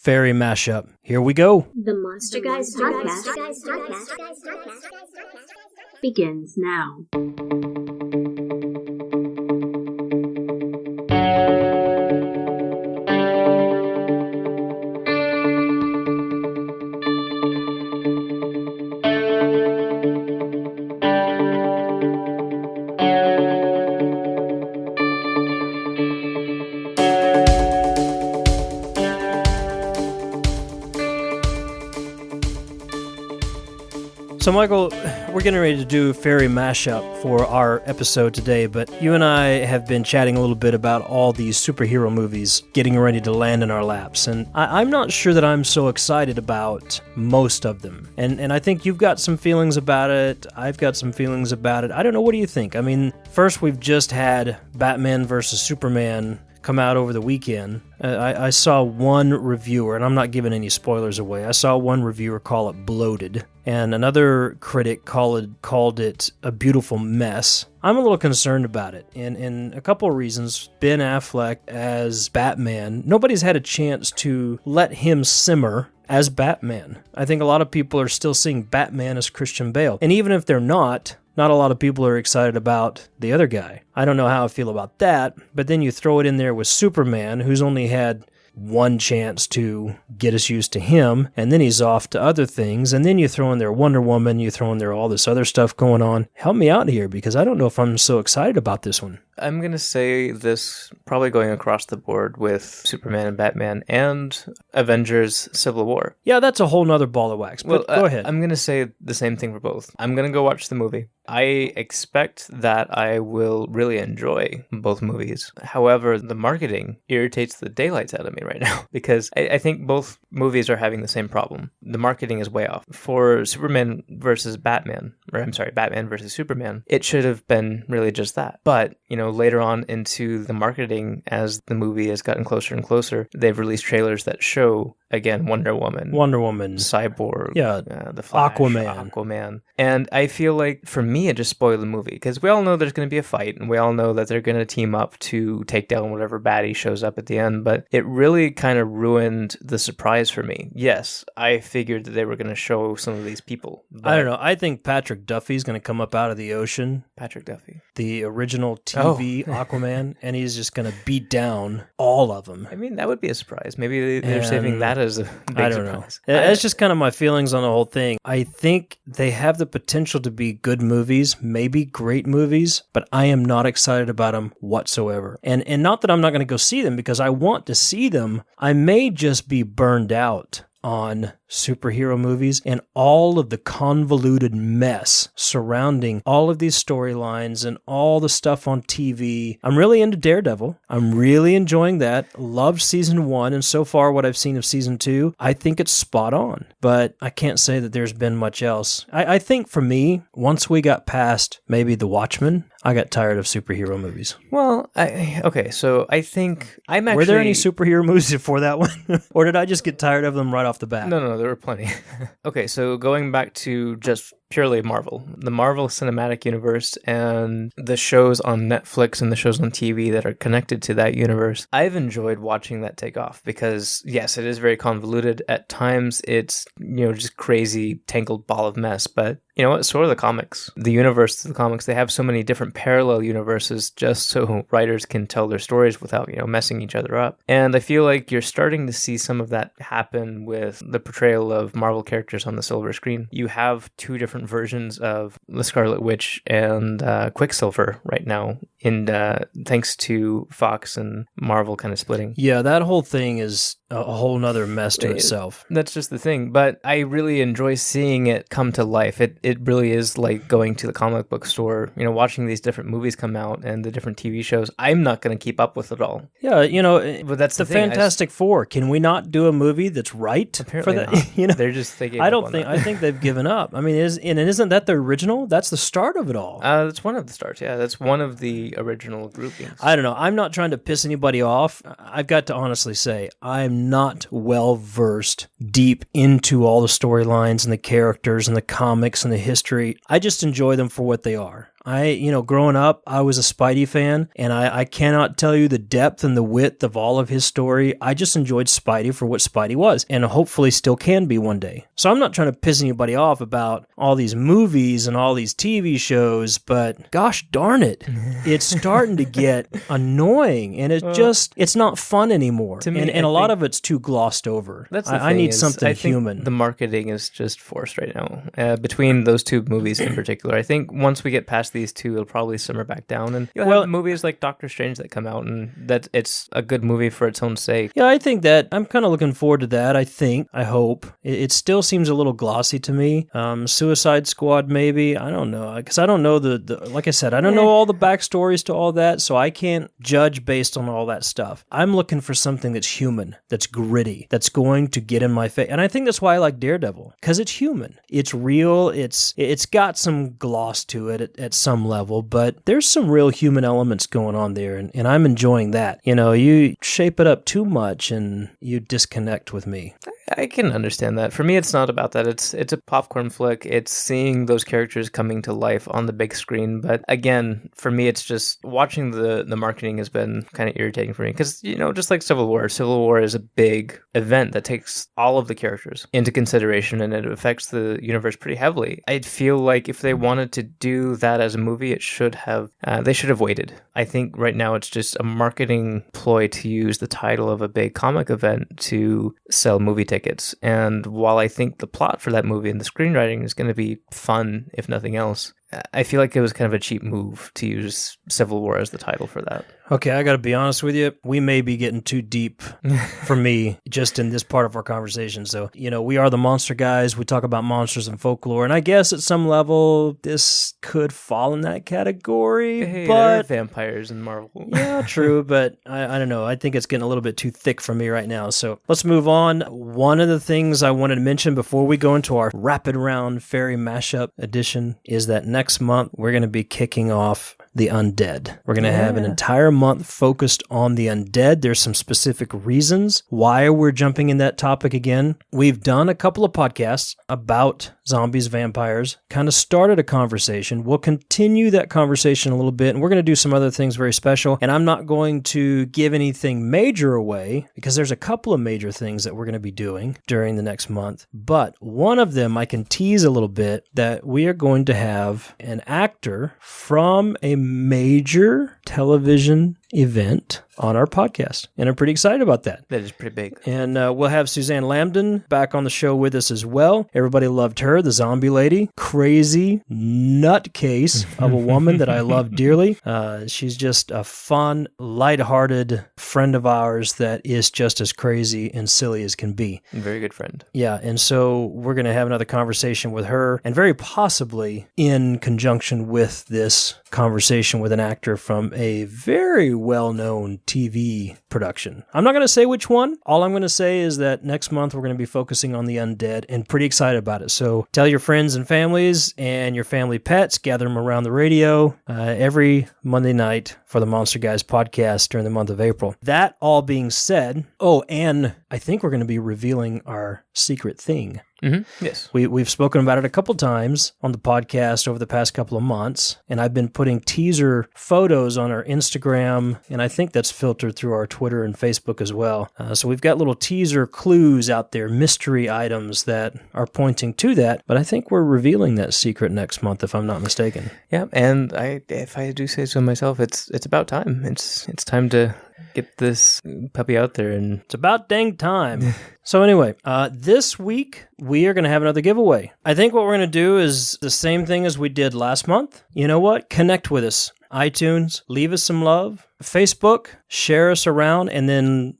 Faerie Mashup. Here we go. The Monster Guys podcast begins now. So, Michael, we're getting ready to do Faerie Mashup for our episode today, but you and I have been chatting a little bit about all these superhero movies getting ready to land in our laps, and I'm not sure that I'm so excited about most of them. And I think you've got some feelings about it, I've got some feelings about it. I don't know, what do you think? I mean, first we've just had Batman vs. Superman come out over the weekend. I saw one reviewer, and I'm not giving any spoilers away, I saw one reviewer call it bloated, and another critic called it a beautiful mess. I'm a little concerned about it, and a couple of reasons. Ben Affleck as Batman, nobody's had a chance to let him simmer as Batman. I think a lot of people are still seeing Batman as Christian Bale, and even if they're not a lot of people are excited about the other guy. I don't know how I feel about that, but then you throw it in there with Superman, who's only had one chance to get us used to him, and then he's off to other things, and then you throw in there Wonder Woman, you throw in there all this other stuff going on. Help me out here, because I don't know if I'm so excited about this one. I'm going to say this probably going across the board with Superman and Batman and Avengers Civil War. Yeah, that's a whole nother ball of wax, but go ahead. I'm going to say the same thing for both. I'm going to go watch the movie. I expect that I will really enjoy both movies. However, the marketing irritates the daylights out of me right now because I think both movies are having the same problem. The marketing is way off. For Superman versus Batman, Batman versus Superman, it should have been really just that. But, later on into the marketing, as the movie has gotten closer and closer, they've released trailers that show, again, Wonder Woman, Cyborg, the Flash, Aquaman. And I feel like, for me, it just spoiled the movie, because we all know there's going to be a fight, and we all know that they're going to team up to take down whatever baddie shows up at the end, but it really kind of ruined the surprise for me. Yes, I figured that they were going to show some of these people. I don't know. I think Patrick Duffy's going to come up out of the ocean. Patrick Duffy. The original TV Aquaman, and he's just going to beat down all of them. I mean, that would be a surprise. Maybe they're saving that as a big surprise. That's just kind of my feelings on the whole thing. I think they have the potential to be good movies, maybe great movies, but I am not excited about them whatsoever. And not that I'm not going to go see them, because I want to see them. I may just be burned out on superhero movies and all of the convoluted mess surrounding all of these storylines and all the stuff on TV. I'm really into Daredevil. I'm really enjoying that. Loved season 1, and so far what I've seen of season 2, I think it's spot on. But I can't say that there's been much else. I think for me, once we got past maybe The Watchmen, I got tired of superhero movies. Well, so I think I'm actually... Were there any superhero movies before that one? Or did I just get tired of them right off the bat? No, there were plenty. Okay, so going back to just purely Marvel, the Marvel Cinematic Universe and the shows on Netflix and the shows on TV that are connected to that universe, I've enjoyed watching that take off because, yes, it is very convoluted. At times, it's, just crazy, tangled ball of mess, but you know what? So are the comics. The universe of the comics, they have so many different parallel universes just so writers can tell their stories without, messing each other up. And I feel like you're starting to see some of that happen with the portrayal of Marvel characters on the silver screen. You have two different versions of the Scarlet Witch and Quicksilver right now, thanks to Fox and Marvel kind of splitting. Yeah, that whole thing is a whole nother mess to itself. That's just the thing. But I really enjoy seeing it come to life. It really is like going to the comic book store, watching these different movies come out and the different TV shows. I'm not going to keep up with it all. Yeah, but that's the Fantastic Four. Can we not do a movie that's right apparently for that? Not. They're just thinking. I think they've given up. I mean, isn't that the original? That's the start of it all. That's one of the starts. Yeah, that's one of the original groupings. I don't know. I'm not trying to piss anybody off. I've got to honestly say I'm not well versed deep into all the storylines and the characters and the comics and the history. I just enjoy them for what they are. Growing up, I was a Spidey fan, and I cannot tell you the depth and the width of all of his story. I just enjoyed Spidey for what Spidey was, and hopefully still can be one day. So I'm not trying to piss anybody off about all these movies and all these TV shows, but gosh darn it, it's starting to get annoying, and it's not fun anymore. To me, and a lot of it's too glossed over. I need something human. The marketing is just forced right now. Between those two movies in particular, I think once we get past these two, it'll probably simmer back down, and you'll have movies like Doctor Strange that come out, and that it's a good movie for its own sake. Yeah, I think that I'm kind of looking forward to that. I hope. It still seems a little glossy to me. Suicide Squad, maybe. I don't know, because I don't know like I said, I don't know all the backstories to all that, so I can't judge based on all that stuff. I'm looking for something that's human, that's gritty, that's going to get in my face, and I think that's why I like Daredevil, because it's human, it's real, it's got some gloss to it at some level, but there's some real human elements going on there, and I'm enjoying that. You shape it up too much and you disconnect with me. I can understand that. For me, it's not about that. It's a popcorn flick. It's seeing those characters coming to life on the big screen. But again, for me, it's just watching the marketing has been kind of irritating for me. Because, just like Civil War is a big event that takes all of the characters into consideration, and it affects the universe pretty heavily. I feel like if they wanted to do that as a movie, they should have waited. I think right now it's just a marketing ploy to use the title of a big comic event to sell movie tickets. And while I think the plot for that movie and the screenwriting is going to be fun, if nothing else, I feel like it was kind of a cheap move to use Civil War as the title for that. Okay, I got to be honest with you. We may be getting too deep for me just in this part of our conversation. So, we are the Monster Guys. We talk about monsters and folklore. And I guess at some level, this could fall in that category. Hey, but there are vampires in Marvel. Yeah, true. But I don't know. I think it's getting a little bit too thick for me right now. So let's move on. One of the things I wanted to mention before we go into our rapid round Faerie Mashup edition is that next month, we're going to be kicking off the undead. We're going to have an entire month focused on the undead. There's some specific reasons why we're jumping in that topic again. We've done a couple of podcasts about zombies, vampires, kind of started a conversation. We'll continue that conversation a little bit, and we're going to do some other things very special. And I'm not going to give anything major away because there's a couple of major things that we're going to be doing during the next month. But one of them I can tease a little bit, that we are going to have an actor from a major television event on our podcast, and I'm pretty excited about that. That is pretty big. And we'll have Suzanne Lambden back on the show with us as well. Everybody loved her, the zombie lady. Crazy nutcase of a woman that I love dearly. She's just a fun, lighthearted friend of ours that is just as crazy and silly as can be. Very good friend. Yeah, and so we're going to have another conversation with her, and very possibly in conjunction with this conversation with an actor from a very well-known TV production. I'm not going to say which one. All I'm going to say is that next month we're going to be focusing on the undead, and pretty excited about it. So tell your friends and families and your family pets, gather them around the radio every Monday night for the Monster Guys podcast during the month of April. That all being said, and I think we're going to be revealing our secret thing. Mm-hmm. Yes. We've spoken about it a couple times on the podcast over the past couple of months, and I've been putting teaser photos on our Instagram, and I think that's filtered through our Twitter and Facebook as well. So we've got little teaser clues out there, mystery items that are pointing to that, but I think we're revealing that secret next month, if I'm not mistaken. Yeah, and if I do say so myself, it's about time. It's time to get this puppy out there, and it's about dang time. So anyway, this week we are going to have another giveaway. I think what we're going to do is the same thing as we did last month. You know what? Connect with us. iTunes, leave us some love. Facebook, share us around, and then,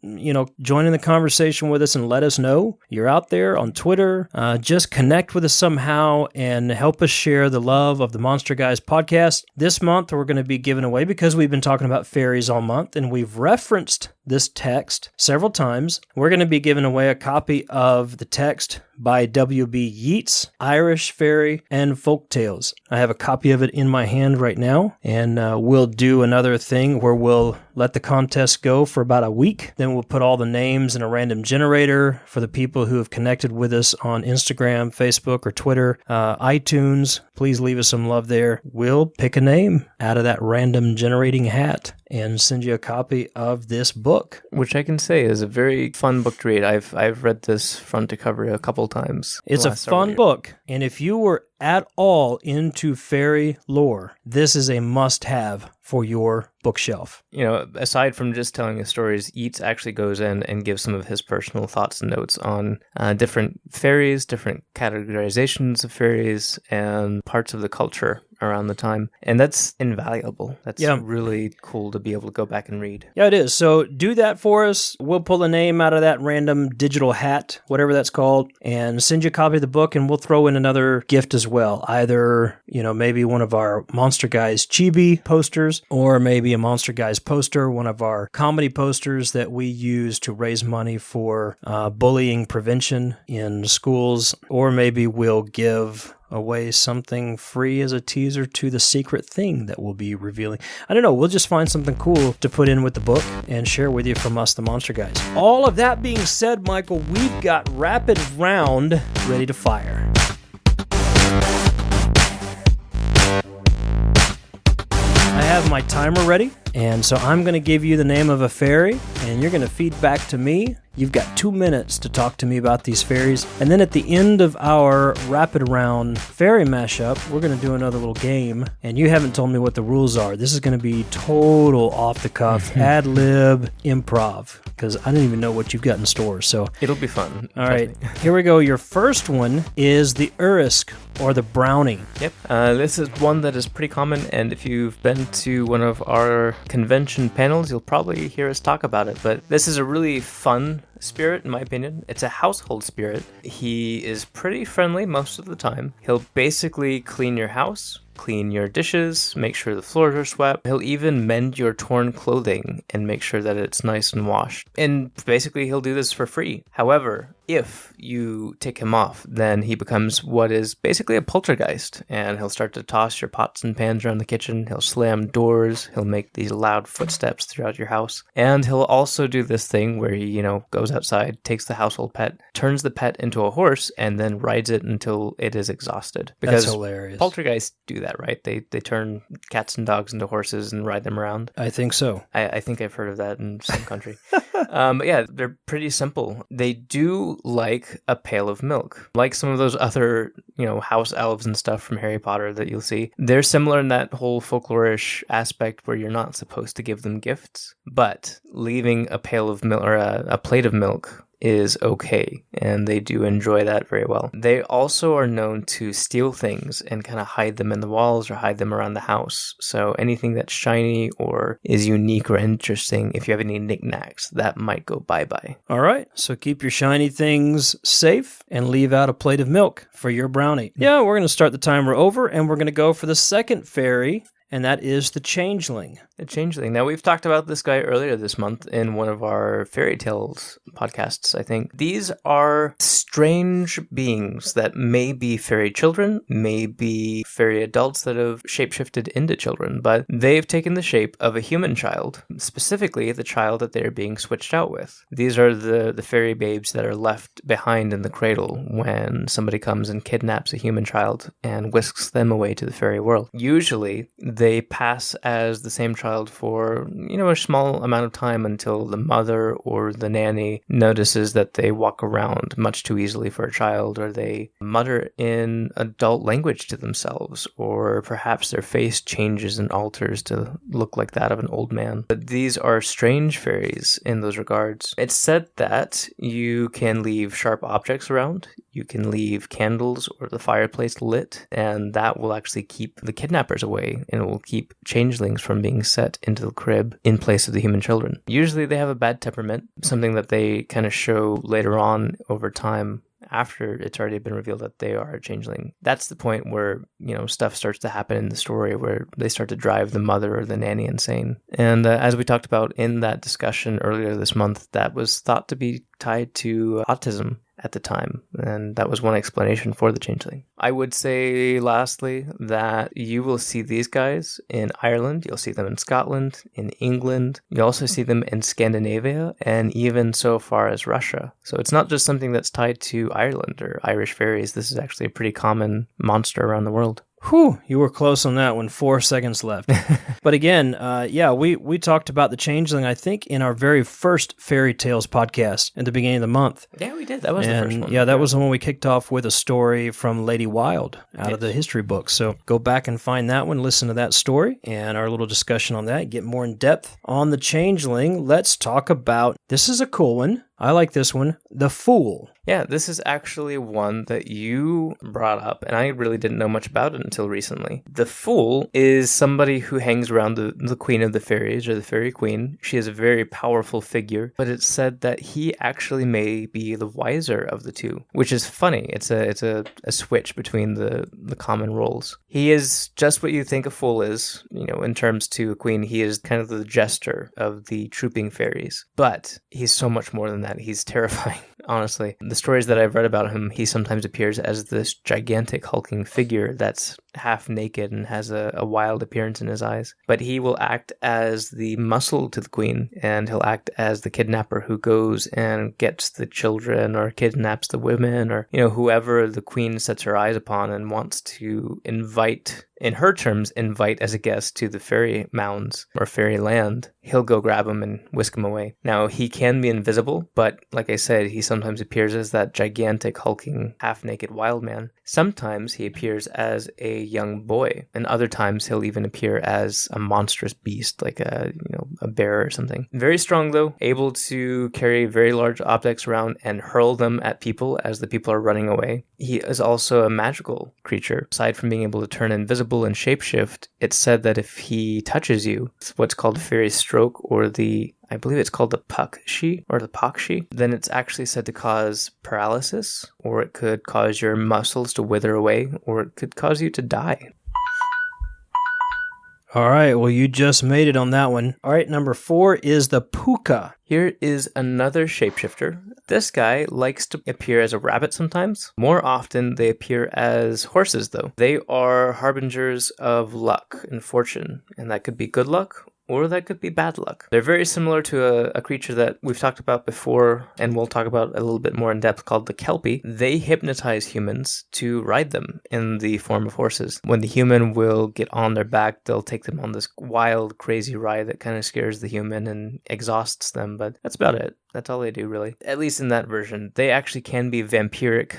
join in the conversation with us and let us know you're out there on Twitter. Just connect with us somehow and help us share the love of the Monster Guys podcast. This month, we're going to be giving away, because we've been talking about fairies all month, and we've referenced this text several times. We're going to be giving away a copy of the text by W.B. Yeats, Irish Fairy, and Folk Tales. I have a copy of it in my hand right now, and we'll do another thing where we'll let the contest go for about a week. Then we'll put all the names in a random generator for the people who have connected with us on Instagram, Facebook, or Twitter, iTunes. Please leave us some love there. We'll pick a name out of that random generating hat and send you a copy of this book. Which I can say is a very fun book to read. I've read this front to cover a couple times. It's a fun book, and if you were at all into fairy lore, this is a must-have for your bookshelf. You know, aside from just telling his stories, Yeats actually goes in and gives some of his personal thoughts and notes on different fairies, different categorizations of fairies, and parts of the culture around the time. And that's invaluable. That's really cool to be able to go back and read. Yeah, it is. So do that for us. We'll pull a name out of that random digital hat, whatever that's called, and send you a copy of the book, and we'll throw in another gift as well. Either, maybe one of our Monster Guys chibi posters, or maybe a Monster Guys poster, one of our comedy posters that we use to raise money for bullying prevention in schools, or maybe we'll give away something free as a teaser to the secret thing that we'll be revealing. I don't know, we'll just find something cool to put in with the book and share with you from us, the Monster Guys. All of that being said, Michael, we've got Rapid Round ready to fire. I have my timer ready, and so I'm going to give you the name of a fairy, and you're going to feed back to me. You've got 2 minutes to talk to me about these fairies. And then at the end of our rapid round fairy mashup, we're going to do another little game. And you haven't told me what the rules are. This is going to be total off-the-cuff, ad-lib, improv, because I don't even know what you've got in store. So it'll be fun. All right, here we go. Your first one is the Urisk, or the brownie. Yep. This is one that is pretty common, and if you've been to one of our convention panels, you'll probably hear us talk about it. But this is a really fun spirit, in my opinion. It's a household spirit. He is pretty friendly most of the time. He'll basically clean your house, clean your dishes, make sure the floors are swept. He'll even mend your torn clothing and make sure that it's nice and washed. And basically, he'll do this for free. However, if you tick him off, then he becomes what is basically a poltergeist, and he'll start to toss your pots and pans around the kitchen. He'll slam doors. He'll make these loud footsteps throughout your house. And he'll also do this thing where he, goes outside, takes the household pet, turns the pet into a horse, and then rides it until it is exhausted. Because that's hilarious. Poltergeists do that, right? They turn cats and dogs into horses and ride them around. I think so. I think I've heard of that in some country. But yeah, they're pretty simple. They do like a pail of milk. Like some of those other, house elves and stuff from Harry Potter that you'll see. They're similar in that whole folklorish aspect where you're not supposed to give them gifts, but leaving a pail of milk or a plate of milk is okay, and they do enjoy that very well. They also are known to steal things and kind of hide them in the walls or hide them around the house. So anything that's shiny or is unique or interesting, if you have any knickknacks, that might go bye-bye. All right, so keep your shiny things safe and leave out a plate of milk for your brownie. Yeah, we're going to start the timer over, and we're going to go for the second fairy, and that is the Changeling. The Changeling. Now, we've talked about this guy earlier this month in one of our fairy tales podcasts, I think. These are strange beings that may be fairy children, may be fairy adults that have shapeshifted into children, but they've taken the shape of a human child, specifically the child that they're being switched out with. These are the fairy babes that are left behind in the cradle when somebody comes and kidnaps a human child and whisks them away to the fairy world. Usually, they pass as the same child for, a small amount of time until the mother or the nanny notices that they walk around much too easily for a child, or they mutter in adult language to themselves, or perhaps their face changes and alters to look like that of an old man. But these are strange fairies in those regards. It's said that you can leave sharp objects around, you can leave candles or the fireplace lit, and that will actually keep the kidnappers away, and it will keep changelings from being set into the crib in place of the human children. Usually they have a bad temperament, something that they kind of show later on over time after it's already been revealed that they are a changeling. That's the point where, stuff starts to happen in the story where they start to drive the mother or the nanny insane. And as we talked about in that discussion earlier this month, that was thought to be tied to autism. at the time, and that was one explanation for the changeling. I would say, lastly, that you will see these guys in Ireland, you'll see them in Scotland, in England, you also see them in Scandinavia, and even so far as Russia. So it's not just something that's tied to Ireland or Irish fairies. This is actually a pretty common monster around the world. Whew, you were close on that one. 4 seconds left. But again, we talked about the changeling, I think, in our very first Fairy Tales podcast at the beginning of the month. Yeah, we did. That was the first one. Yeah, that was the one we kicked off with a story from Lady Wilde out of the history book. So go back and find that one, listen to that story, and our little discussion on that, get more in depth on the changeling. Let's talk about, this is a cool one. I like this one, the Fool. Yeah, this is actually one that you brought up, and I really didn't know much about it until recently. The Fool is somebody who hangs around the Queen of the Fairies, or the Fairy Queen. She is a very powerful figure, but it's said that he actually may be the wiser of the two, which is funny. It's a switch between the common roles. He is just what you think a fool is, in terms to a queen. He is kind of the jester of the trooping fairies, but he's so much more than that. He's terrifying, honestly. The stories that I've read about him, he sometimes appears as this gigantic hulking figure that's half naked and has a wild appearance in his eyes. But he will act as the muscle to the queen, and he'll act as the kidnapper who goes and gets the children or kidnaps the women, or whoever the queen sets her eyes upon and wants to invite, in her terms, invite as a guest to the fairy mounds or fairy land. He'll go grab him and whisk him away. Now, he can be invisible, but like I said, he sometimes appears as that gigantic, hulking, half-naked wild man. Sometimes he appears as a young boy, and other times he'll even appear as a monstrous beast, like a bear or something. Very strong, though, able to carry very large objects around and hurl them at people as the people are running away. He is also a magical creature. Aside from being able to turn invisible and shapeshift, it's said that if he touches you, it's what's called fairy stroke, or I believe it's called the Pakshi or the Pakshi, then it's actually said to cause paralysis, or it could cause your muscles to wither away, or it could cause you to die. All right, well, you just made it on that one. All right, number 4 is the Puka. Here is another shapeshifter. This guy likes to appear as a rabbit sometimes. More often, they appear as horses, though. They are harbingers of luck and fortune, and that could be good luck, or that could be bad luck. They're very similar to a creature that we've talked about before, and we'll talk about a little bit more in depth, called the Kelpie. They hypnotize humans to ride them in the form of horses. When the human will get on their back, they'll take them on this wild, crazy ride that kind of scares the human and exhausts them, but that's about it. That's all they do, really. At least in that version. They actually can be vampiric,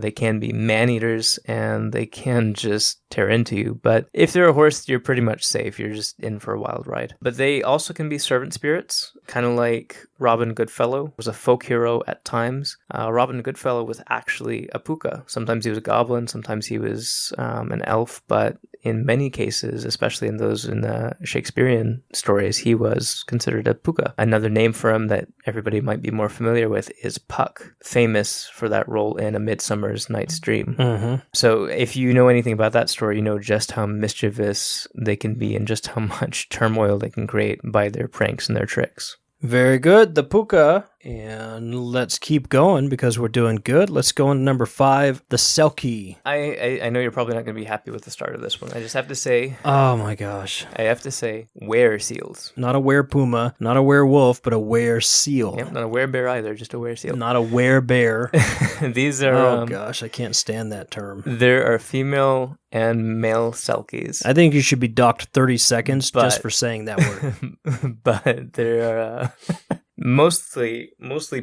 they can be man-eaters, and they can just tear into you. But if they're a horse, you're pretty much safe. You're just in for a wild ride. But they also can be servant spirits, kind of like Robin Goodfellow was a folk hero at times. Robin Goodfellow was actually a puka. Sometimes he was a goblin, sometimes he was an elf, but in many cases, especially in those in the Shakespearean stories, he was considered a puka. Another name for him that everybody might be more familiar with is Puck, famous for that role in A Midsummer's Night's Dream. Mm-hmm. So if you know anything about that story, you know just how mischievous they can be and just how much turmoil they can create by their pranks and their tricks. Very good, the Puka. And let's keep going because we're doing good. Let's go on to number 5, the Selkie. I know you're probably not going to be happy with the start of this one. I just have to say... Oh my gosh. I have to say, were-seals. Not a were-puma, not a werewolf, but a were-seal. Yep, not a were-bear either, just a were-seal. Not a were-bear. These are... Oh gosh, I can't stand that term. There are female and male Selkies. I think you should be docked 30 seconds just for saying that word. But there are... Mostly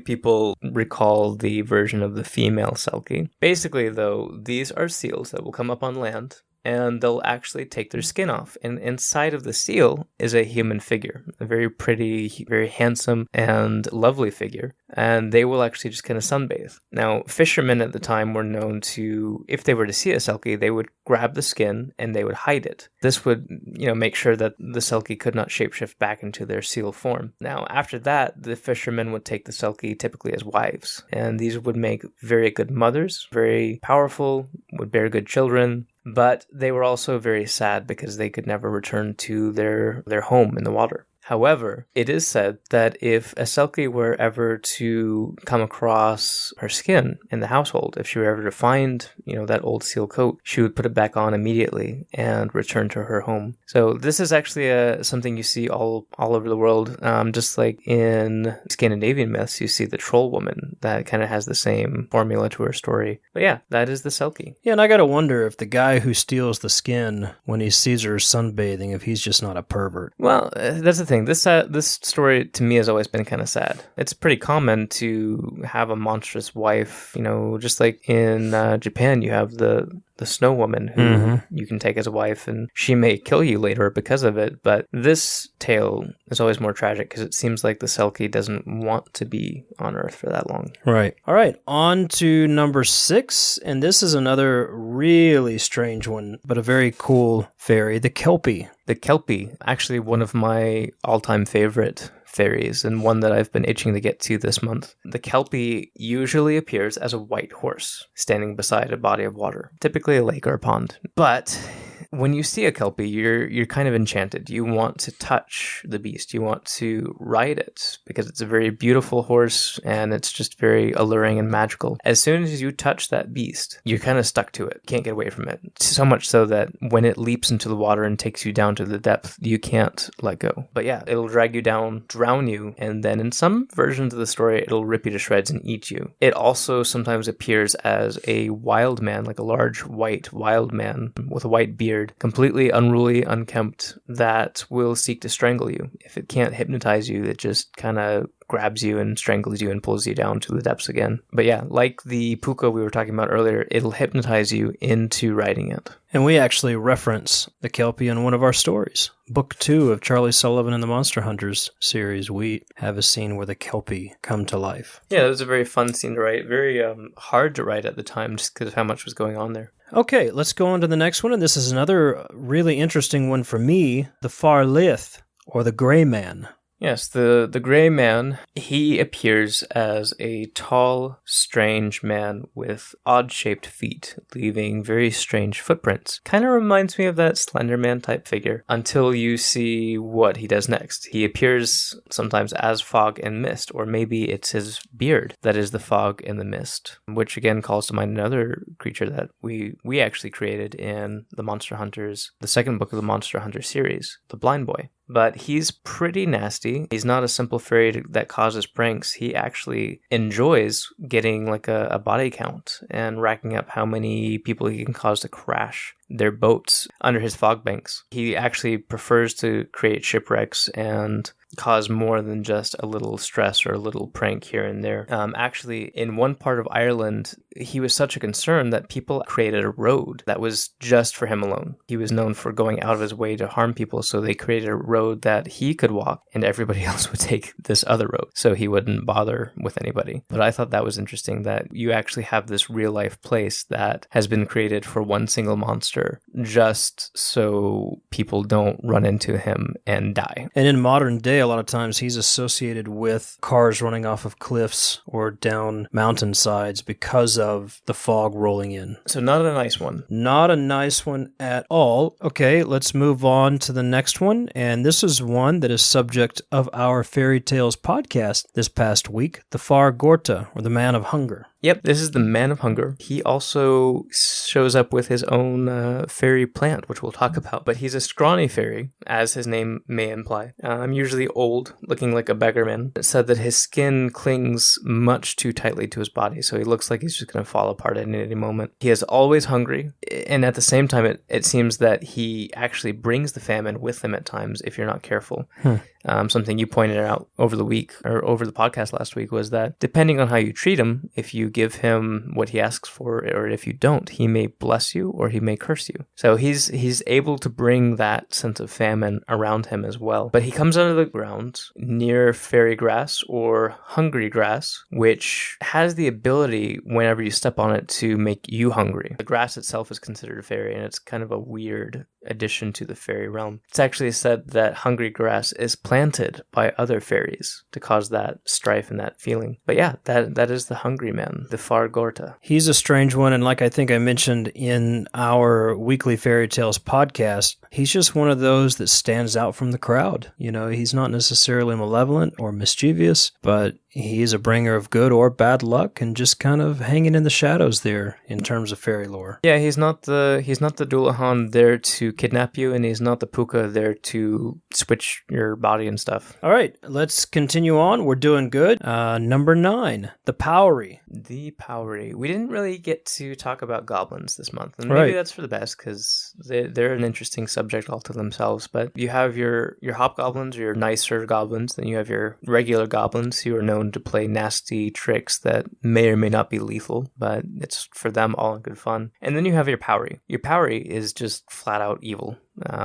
people recall the version of the female Selkie. Basically, though, these are seals that will come up on land, and they'll actually take their skin off. And inside of the seal is a human figure, a very pretty, very handsome, and lovely figure. And they will actually just kind of sunbathe. Now, fishermen at the time were known to, if they were to see a Selkie, they would grab the skin and they would hide it. This would, make sure that the Selkie could not shapeshift back into their seal form. Now, after that, the fishermen would take the Selkie typically as wives. And these would make very good mothers, very powerful, would bear good children. But they were also very sad because they could never return to their home in the water. However, it is said that if a Selkie were ever to come across her skin in the household, if she were ever to find, that old seal coat, she would put it back on immediately and return to her home. So this is actually something you see all over the world. Just like in Scandinavian myths, you see the troll woman that kind of has the same formula to her story. But yeah, that is the Selkie. Yeah, and I gotta wonder if the guy who steals the skin when he sees her sunbathing, if he's just not a pervert. Well, that's the thing. This story to me has always been kind of sad. It's pretty common to have a monstrous wife, just like in Japan, you have the snow woman who you can take as a wife, and she may kill you later because of it. But this tale is always more tragic because it seems like the Selkie doesn't want to be on Earth for that long. Right. All right. On to number 6, and this is another really strange one, but a very cool fairy, the Kelpie. The Kelpie, actually one of my all-time favorite fairies, and one that I've been itching to get to this month. The Kelpie usually appears as a white horse standing beside a body of water, typically a lake or a pond. But when you see a Kelpie, you're kind of enchanted. You want to touch the beast. You want to ride it because it's a very beautiful horse and it's just very alluring and magical. As soon as you touch that beast, you're kind of stuck to it. You can't get away from it. So much so that when it leaps into the water and takes you down to the depth, you can't let go. But yeah, it'll drag you down, drown you, and then in some versions of the story, it'll rip you to shreds and eat you. It also sometimes appears as a wild man, like a large white wild man with a white beard, completely unruly, unkempt, that will seek to strangle you. If it can't hypnotize you, it just kind of grabs you and strangles you and pulls you down to the depths again. But yeah, like the puka we were talking about earlier, it'll hypnotize you into riding it. And we actually reference the Kelpie in one of our stories. Book 2 of Charlie Sullivan and the Monster Hunters series, we have a scene where the Kelpie come to life. Yeah, it was a very fun scene to write. Very hard to write at the time just because of how much was going on there. Okay, let's go on to the next one, and this is another really interesting one for me, the Far Lith, or the Grey Man. Yes, the Grey Man, he appears as a tall, strange man with odd-shaped feet, leaving very strange footprints. Kind of reminds me of that Slender Man type figure, until you see what he does next. He appears sometimes as fog and mist, or maybe it's his beard that is the fog and the mist, which again calls to mind another creature that we actually created in the Monster Hunters, the second book of the Monster Hunter series, the Blind Boy. But he's pretty nasty. He's not a simple fairy that causes pranks. He actually enjoys getting like a body count and racking up how many people he can cause to crash their boats under his fog banks. He actually prefers to create shipwrecks and cause more than just a little stress or a little prank here and there. Actually, in one part of Ireland, he was such a concern that people created a road that was just for him alone. He was known for going out of his way to harm people, so they created a road that he could walk and everybody else would take this other road, so he wouldn't bother with anybody. But I thought that was interesting that you actually have this real life place that has been created for one single monster just so people don't run into him and die. And in modern day, a lot of times he's associated with cars running off of cliffs or down mountainsides because of the fog rolling in. So not a nice one. Not a nice one at all. Okay, let's move on to the next one. And this is one that is subject of our Fairy Tales podcast this past week, the Far Gorta, or the Man of Hunger. Yep, this is the Man of Hunger. He also shows up with his own fairy plant, which we'll talk about. But he's a scrawny fairy, as his name may imply. Usually old, looking like a beggarman. It said that his skin clings much too tightly to his body, so he looks like he's just going to fall apart at any moment. He is always hungry, and at the same time, it seems that he actually brings the famine with him at times if you're not careful. Something you pointed out over the week, or over the podcast last week, was that depending on how you treat him, if you give him what he asks for, or if you don't, he may bless you or he may curse you. So he's able to bring that sense of famine around him as well. But he comes out of the ground near fairy grass or hungry grass, which has the ability, whenever you step on it, to make you hungry. The grass itself is considered a fairy, and it's kind of a weird addition to the fairy realm. It's actually said that hungry grass is planted by other fairies to cause that strife and that feeling. But yeah, that is the hungry man, the Far Gorta. He's a strange one, and like I think I mentioned in our weekly Fairy Tales podcast, he's just one of those that stands out from the crowd. You know, he's not necessarily malevolent or mischievous, but he's a bringer of good or bad luck and just kind of hanging in the shadows there in terms of fairy lore. Yeah, he's not the Dullahan there to kidnap you, and he's not the Puka there to switch your body and stuff. All right, let's continue on. We're doing good. Number 9, the Faerie. The Faerie. We didn't really get to talk about goblins this month, and maybe that's for the best because they're an interesting subject all to themselves. But you have your hobgoblins, or your nicer goblins, then you have your regular goblins who are known to play nasty tricks that may or may not be lethal, but it's for them all in good fun. And then you have your Faerie. Your Faerie is just flat out evil.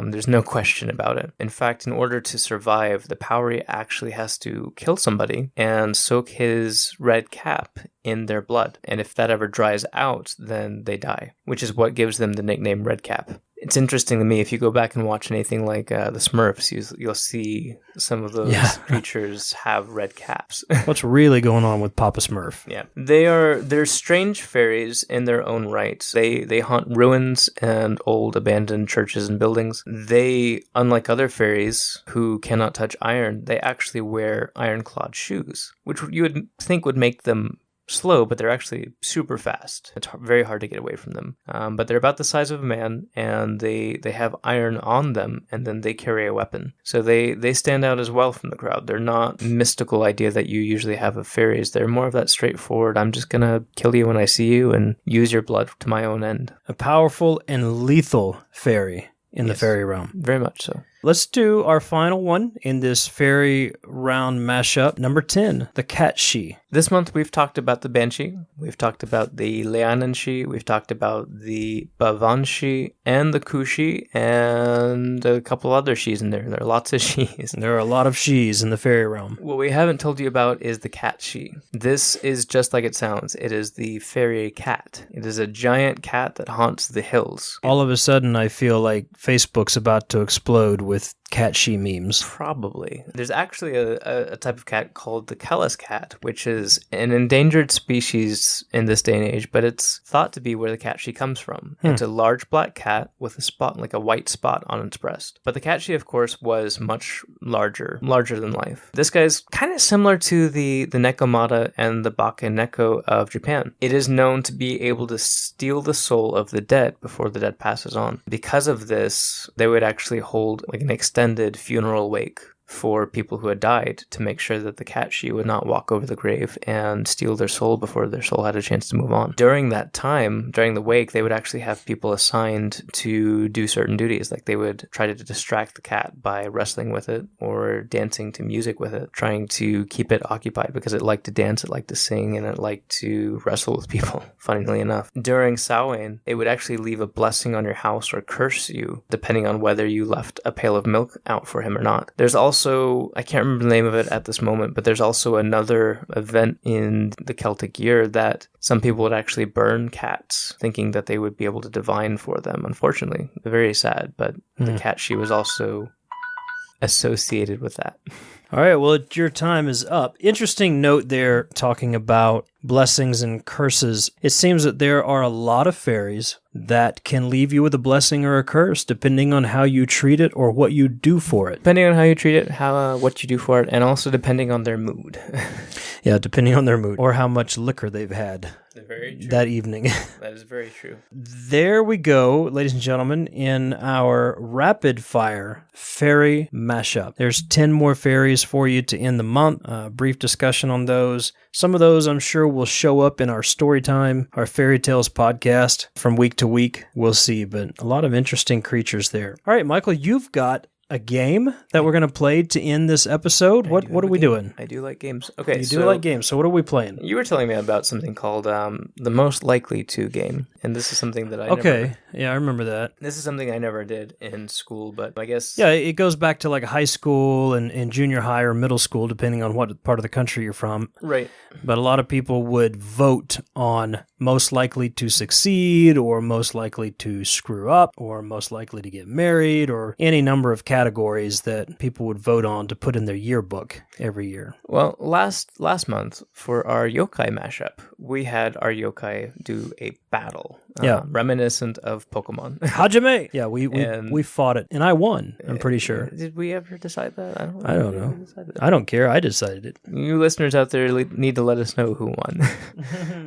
There's no question about it. In fact, in order to survive, the Faerie actually has to kill somebody and soak his red cap in their blood. And if that ever dries out, then they die, which is what gives them the nickname Red Cap. It's interesting to me, if you go back and watch anything like the Smurfs, you'll see some of those creatures have red caps. What's really going on with Papa Smurf? Yeah. They're strange fairies in their own right. They haunt ruins and old abandoned churches and buildings. They, unlike other fairies who cannot touch iron, they actually wear iron-clawed shoes, which you would think would make them slow, but they're actually super fast. It's very hard to get away from them. But they're about the size of a man, and they have iron on them, and then they carry a weapon. So they stand out as well from the crowd. They're not mystical idea that you usually have of fairies. They're more of that straightforward, I'm just gonna kill you when I see you and use your blood to my own end. A powerful and lethal fairy in the fairy realm. Very much so. Let's do our final one in this fairy round mashup. Number 10, the Catshi. This month we've talked about the Banshee, we've talked about the Leananshi, we've talked about the Bavanshi and the Kushi, and a couple other shis in there. There are lots of shis. There are a lot of shis in the fairy realm. What we haven't told you about is the Catshi. This is just like it sounds. It is the fairy cat. It is a giant cat that haunts the hills. All of a sudden I feel like Facebook's about to explode with Catshi memes. Probably. There's actually a type of cat called the Kellis cat, which is an endangered species in this day and age, but it's thought to be where the Catshi comes from. It's a large black cat with a spot, like a white spot on its breast. But the Catshi, of course, was much larger than life. This guy's kind of similar to the Nekomata and the Bakeneko of Japan. It is known to be able to steal the soul of the dead before the dead passes on. Because of this, they would actually hold like an extended funeral wake for people who had died to make sure that the Catshi would not walk over the grave and steal their soul before their soul had a chance to move on. During that time, during the wake, they would actually have people assigned to do certain duties. Like they would try to distract the cat by wrestling with it or dancing to music with it, trying to keep it occupied because it liked to dance, it liked to sing, and it liked to wrestle with people, funnily enough. During Samhain, it would actually leave a blessing on your house or curse you, depending on whether you left a pail of milk out for him or not. There's also, I can't remember the name of it at this moment, but there's also another event in the Celtic year that some people would actually burn cats, thinking that they would be able to divine for them. Unfortunately, very sad, but the Catshi was also associated with that. All right, well, your time is up. Interesting note there, talking about blessings and curses. It seems that there are a lot of fairies that can leave you with a blessing or a curse, depending on how you treat it or what you do for it. Depending on how you treat it, what you do for it, and also depending on their mood. Yeah, depending on their mood or how much liquor they've had that evening. That is very true. There we go, ladies and gentlemen, in our rapid fire fairy mashup. There's 10 more fairies for you to end the month. Brief discussion on those. Some of those I'm sure will show up in our story time, our Fairy Tales podcast from week to week. We'll see, but a lot of interesting creatures there. All right, Michael, you've got a game that we're going to play to end this episode. What are we doing? I do like games. Okay, you do like games. So what are we playing? You were telling me about something called the most likely to game, and this is something that I never... Yeah, I remember that. This is something I never did in school, but I guess... Yeah, it goes back to like high school and junior high or middle school, depending on what part of the country you're from. Right. But a lot of people would vote on most likely to succeed or most likely to screw up or most likely to get married or any number of categories categories that people would vote on to put in their yearbook every year. Well, last month for our yokai mashup, we had our yokai do a battle, reminiscent of Pokemon. Hajime! Yeah, we fought it, and I won, I'm pretty sure. Did we ever decide that? I don't know. I don't care. I decided it. You listeners out there need to let us know who won.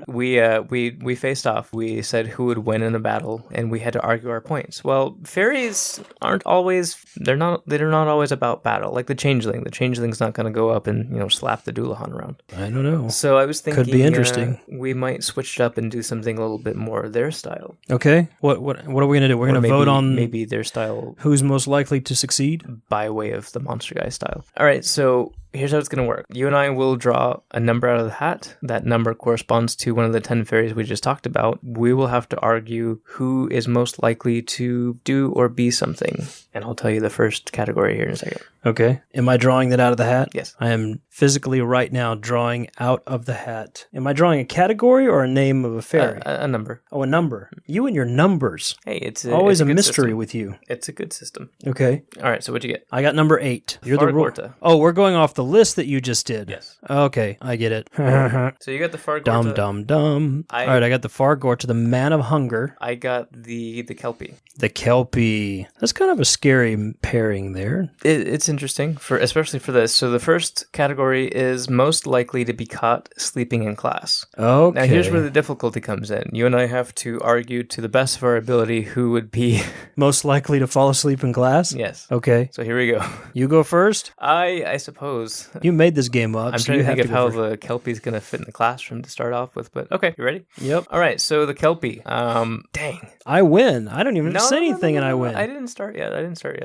We faced off. We said who would win in a battle, and we had to argue our points. Well, fairies aren't always. They're not always about battle. Like the changeling. The changeling's not going to go up and slap the Doulahan around. I don't know. So I was thinking could be interesting. We might switch it up and do something a little bit more their style. Okay. What are we going to do? We're going to vote on maybe their style. Who's most likely to succeed By way of the Monster Guy style. All right. So here's how it's going to work. You and I will draw a number out of the hat. That number corresponds to one of the 10 fairies we just talked about. We will have to argue who is most likely to do or be something. And I'll tell you the first category here in a second. Okay. Am I drawing that out of the hat? Yes. I am physically right now drawing out of the hat. Am I drawing a category or a name of a fairy? A number. Oh, a number. You and your numbers. Hey, it's always it's a mystery system. with you. It's a good system. Okay. All right, so what'd you get? I got number 8. You're the Fargorta. Oh, we're going off the list that you just did. Yes. Okay, I get it. So you got the Fargorta. Dumb. All right, I got the Fargorta, the Man of Hunger. I got the Kelpie. The Kelpie. That's kind of a scary pairing there. It's interesting, especially for this. So the first category is most likely to be caught sleeping in class. Okay. Now here's where the difficulty comes in. You and I have to argue to the best of our ability who would be... most likely to fall asleep in class? Yes. Okay. So here we go. You go first? I suppose. You made this game up. I'm trying to think of how the Kelpie's going to fit in the classroom to start off with, but okay, you ready? Yep. All right, so the Kelpie. Dang. I win. I don't even say anything and I win. I didn't start yet.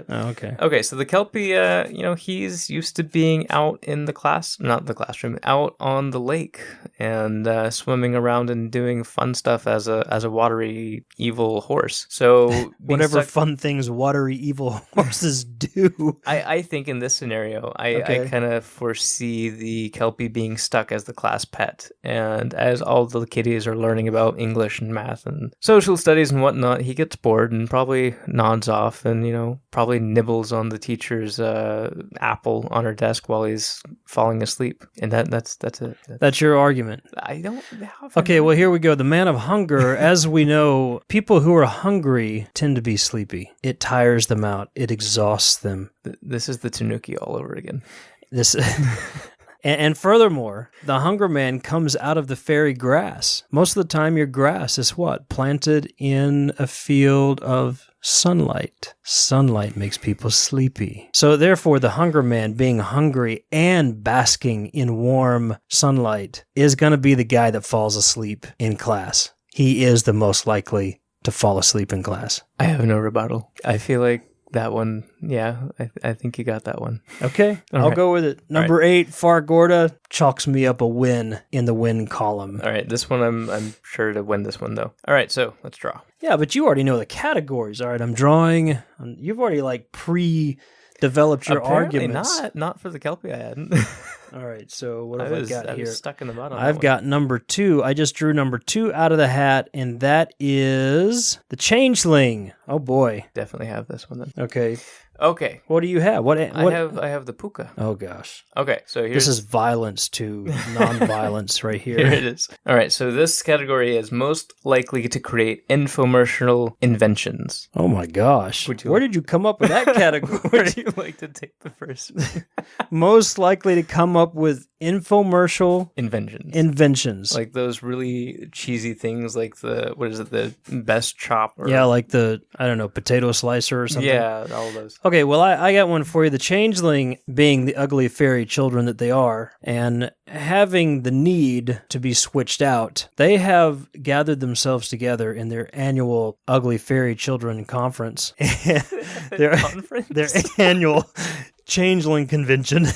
Oh, okay. Okay, so the Kelpie, he's used to being out in the not the classroom, out on the lake and swimming around and doing fun stuff as a watery evil horse. So whatever fun things watery evil horses do. I think in this scenario, I kind of foresee the Kelpie being stuck as the class pet, and as all the kiddies are learning about English and math and social studies and whatnot, he gets bored and probably nods off and probably nibbles on the teacher's apple on her desk while he's falling asleep, and that's it. That's your argument. I don't. Okay, well here we go. The Man of Hunger, as we know, people who are hungry tend to be sleepy. It tires them out. It exhausts them. This is the Tanuki all over again. This. And furthermore, the Hunger Man comes out of the fairy grass. Most of the time, your grass is what? Planted in a field of sunlight. Sunlight makes people sleepy. So therefore, the Hunger Man, being hungry and basking in warm sunlight, is going to be the guy that falls asleep in class. He is the most likely to fall asleep in class. I have no rebuttal. I feel like that one, yeah, I think you got that one. Okay, I'll go with it. Number 8, Fargorta, chalks me up a win in the win column. All right, this one I'm sure to win this one, though. All right, so let's draw. Yeah, but you already know the categories. All right, I'm drawing. You've already pre-developed your arguments. Not for the Kelpie I hadn't. All right, so what have I got here? I was stuck in the mud on I've got number 2. I just drew number 2 out of the hat, and that is the Changeling. Oh boy. Definitely have this one then. Okay. What do you have? What? I have the Puka. Oh gosh. Okay, so this is violence to non-violence right here. Here it is. All right, so this category is most likely to create infomercial inventions. Oh my gosh. Where did you come up with that category? Would you like to take the first? Most likely to come up with infomercial inventions. Like those really cheesy things like the best chop? Like the, I don't know, potato slicer or something. Yeah, all those. Okay, well, I got one for you. The Changeling, being the ugly fairy children that they are, and having the need to be switched out, they have gathered themselves together in their annual Ugly Fairy Children Conference. their annual Changeling Convention.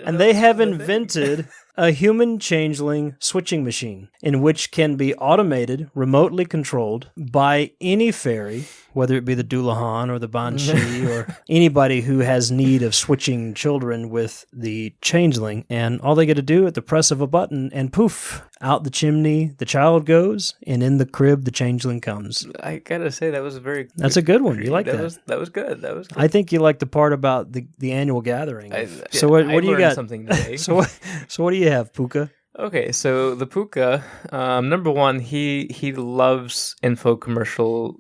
And they have invented a human changeling switching machine in which can be automated, remotely controlled by any fairy whether it be the Dullahan or the Banshee or anybody who has need of switching children with the changeling. And all they get to do at the press of a button, and poof, out the chimney the child goes, and in the crib the changeling comes. I gotta say, that was That's a good one. You like that? That was good. That was good. I think you like the part about the annual gathering. So what do you got? Something today. So what do you have, Puka? Okay, so the Puka, number one, he loves infomercial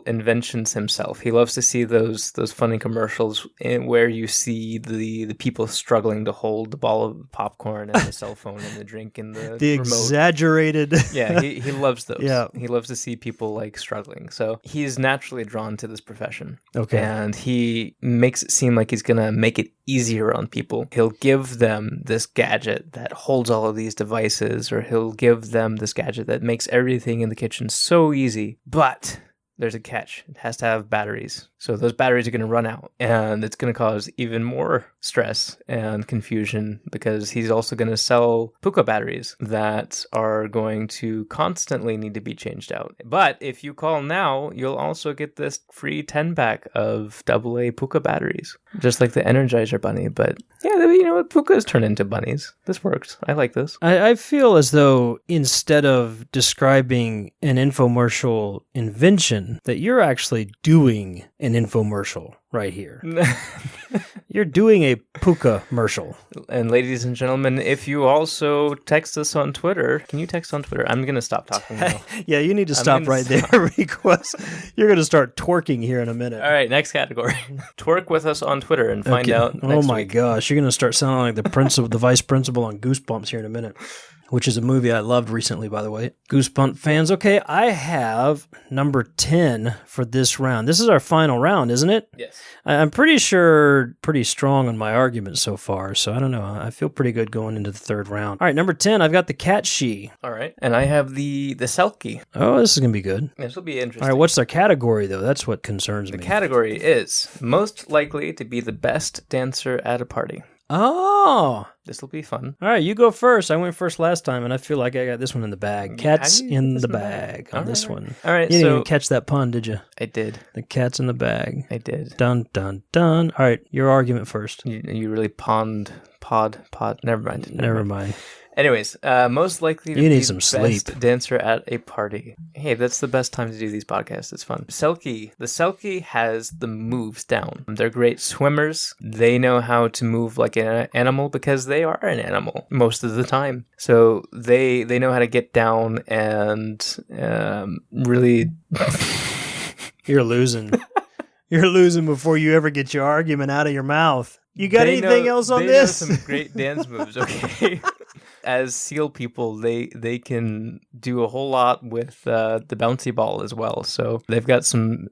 inventions himself. He loves to see those funny commercials where you see the people struggling to hold the ball of popcorn and the cell phone and the drink and the remote. Exaggerated. Yeah, he loves those. Yeah. He loves to see people like struggling. So he's naturally drawn to this profession. Okay. And he makes it seem like he's gonna make it easier on people. He'll give them this gadget that holds all of these devices, or he'll give them this gadget that makes everything in the kitchen so easy. But there's a catch. It has to have batteries. So those batteries are going to run out, and it's going to cause even more stress and confusion because he's also going to sell Puka batteries that are going to constantly need to be changed out. But if you call now, you'll also get this free 10-pack of AA Puka batteries, just like the Energizer Bunny. But yeah, you know what? Pukas turn into bunnies. This works. I like this. I feel as though instead of describing an infomercial invention, that you're actually doing an infomercial right here. You're doing a Puka-mercial. And ladies and gentlemen, if you also text us on Twitter, can you text on Twitter? I'm going to stop talking now. Yeah, you need to stop right there because you're going to start twerking here in a minute. All right, next category. Twerk with us on Twitter and find out next Oh my week. gosh, you're going to start sounding like the principal, the vice principal on Goosebumps here in a minute, which is a movie I loved recently, by the way. Goosebumps fans. Okay, I have number 10 for this round. This is our final round, isn't it? Yes. I'm pretty sure, pretty strong on my argument so far, so I don't know. I feel pretty good going into the third round. All right, number 10, I've got the Cat She. All right. And I have the Selkie. Oh, this is going to be good. This will be interesting. All right, what's their category, though? That's what concerns me. The category is most likely to be the best dancer at a party. Oh! This will be fun. All right, you go first. I went first last time, and I feel like I got this one in the bag. Cat's in the bag on this one. All right, You didn't even catch that pun, did you? I did. The cat's in the bag. I did. Dun, dun, dun. All right, your argument first. You really pod. Never mind. Never mind. Anyways, most likely to You be need some the sleep. best dancer at a party. Hey, that's the best time to do these podcasts. It's fun. The Selkie has the moves down. They're great swimmers. They know how to move like an animal because they are an animal most of the time. So they know how to get down and really... You're losing. You're losing before you ever get your argument out of your mouth. You got anything else on this? They know some great dance moves, okay? As seal people, they can do a whole lot with the bouncy ball as well. So they've got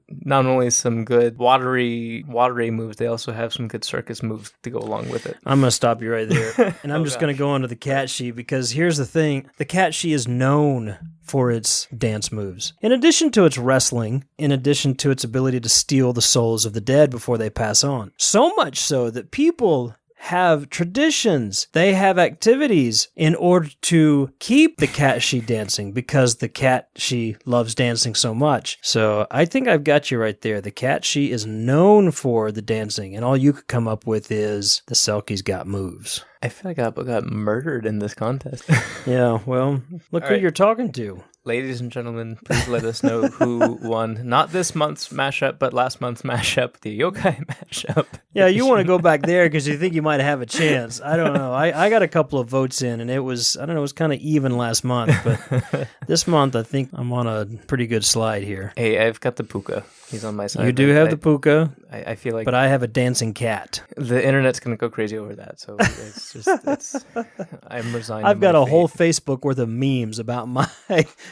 not only some good watery moves, they also have some good circus moves to go along with it. I'm going to stop you right there. And I'm just going to go on to the Cat She because here's the thing. The Cat She is known for its dance moves. In addition to its wrestling, in addition to its ability to steal the souls of the dead before they pass on. So much so that people have traditions. They have activities in order to keep the Cat She dancing because the Cat She loves dancing so much. So I think I've got you right there. The Cat She is known for the dancing, and all you could come up with is the Selkie's got moves. I feel like I got murdered in this contest. Yeah, well, look who you're talking to. Ladies and gentlemen, please let us know who won. Not this month's mashup, but last month's mashup, the yokai mashup. Yeah, you want to go back there because you think you might have a chance. I don't know. I got a couple of votes in, and it was kind of even last month. But this month, I think I'm on a pretty good slide here. Hey, I've got the Puka. He's on my side. You do have the Puka. I feel like... But I have a dancing cat. The internet's going to go crazy over that, so I'm resigned. I've got a whole Facebook worth of memes about my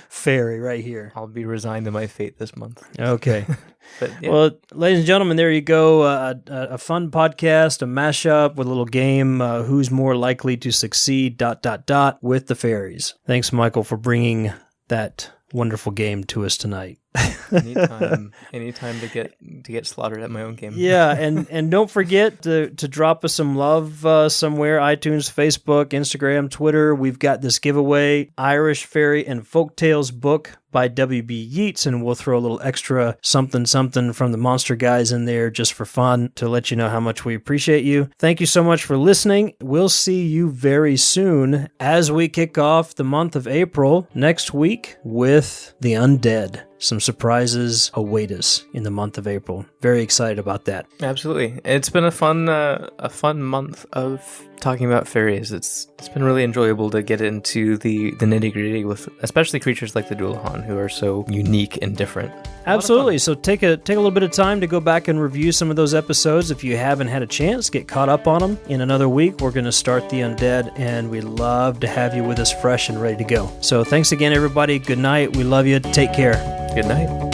fairy right here. I'll be resigned to my fate this month. Okay. But, yeah. Well, ladies and gentlemen, there you go. A fun podcast, a mashup with a little game. Who's more likely to succeed? ... with the fairies. Thanks, Michael, for bringing that wonderful game to us tonight. anytime to get slaughtered at my own game. Yeah, and don't forget to drop us some love somewhere. iTunes, Facebook, Instagram, Twitter. We've got this giveaway, Irish Fairy and Folktales book by W.B. Yeats, and we'll throw a little extra something from the Monster Guys in there just for fun to let you know how much we appreciate you. Thank you so much for listening. We'll see you very soon as we kick off the month of April next week with The Undead. Some surprises await us in the month of April. Very excited about that. Absolutely. It's been a fun month of talking about fairies. It's been really enjoyable to get into the nitty-gritty with especially creatures like the Dualahan, who are so unique and different. Absolutely. So take a little bit of time to go back and review some of those episodes. If you haven't had a chance, get caught up on them. In another week, we're going to start The Undead, and we'd love to have you with us fresh and ready to go. So thanks again, everybody. Good night. We love you. Take care. Good night.